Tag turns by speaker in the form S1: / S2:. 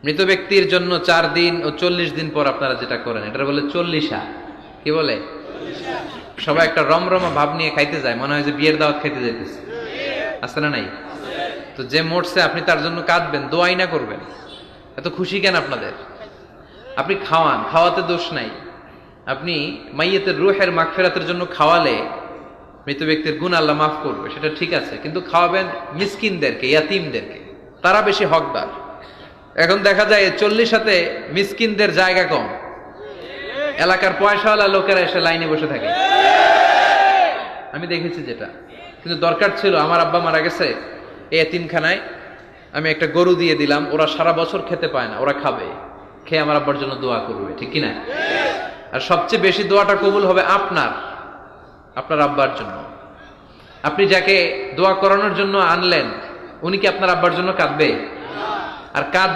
S1: মৃত ব্যক্তির জন্য 4 দিন ও 40 দিন পর আপনারা যেটা করেন এটা বলে চল্লিশা। কি বলে? সবাই একটা রমরমা ভাব নিয়ে খাইতে যায়, মনে হয় যে বিয়ের দাওয়াত খাইতে যাইতেছে। আছে না নাই? তো যে মরছে আপনি তার জন্য কাঁদবেন, দোয়াই না করবেন, এত খুশি কেন আপনাদের? আপনি খাওয়ান, খাওয়াতে দোষ নাই। আপনি মাইয়াতের রূহের মাগফিরাতের জন্য খাওয়ালে মৃত ব্যক্তির গুনাহ আল্লাহ মাফ করবে, সেটা ঠিক আছে, কিন্তু খাওয়াবেন মিসকিনদেরকে, ইয়াতিমদেরকে, তারা বেশি হকদার। এখন দেখা যায় 40 মিসকিনদের জায়গা কম, এলাকার পয়সাওয়ালা লোকেরা এসে লাইনে বসে থাকে। আমি দেখেছি যেটা, কিন্তু দরকার ছিল, আমার আব্বা মারা গেছে, এই এতিমখানায় আমি একটা গরু দিয়ে দিলাম, ওরা সারা বছর খেতে পায় না, ওরা খাবে, খেয়ে আমার আব্বার জন্য দোয়া করবে, ঠিক কিনা? আর সবচেয়ে বেশি দোয়াটা কবুল হবে আপনার আব্বার জন্য। আপনি যাকে দোয়া করানোর জন্য আনলেন, উনি কি আপনার আব্বার জন্য কাঁদবে? আর কাঁদ